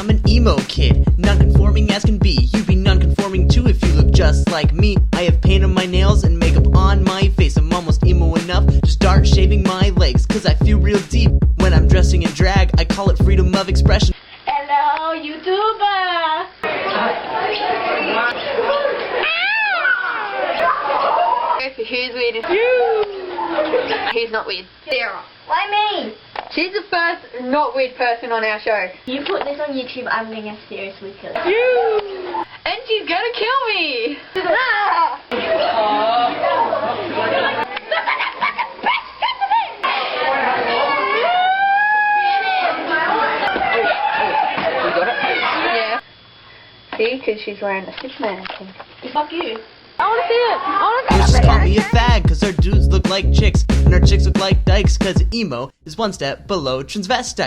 I'm an emo kid, non-conforming as can be. You be non-conforming too if you look just like me. I have paint on my nails and makeup on my face. I'm almost emo enough to start shaving my legs, cause I feel real deep when I'm dressing in drag. I call it freedom of expression. Hello, YouTuber! Who's weird? You! Who's not weird? Sarah. Why me? She's the first not weird person on our show. You put this on YouTube, I'm gonna seriously kill you. You! And she's gonna kill me! Yeah. See, because she's wearing the Superman thing. Fuck you. I want to see it. I want to see Just it. call me a fag, cause our dudes look like chicks, and our chicks look like dykes, cause emo is one step below transvestite.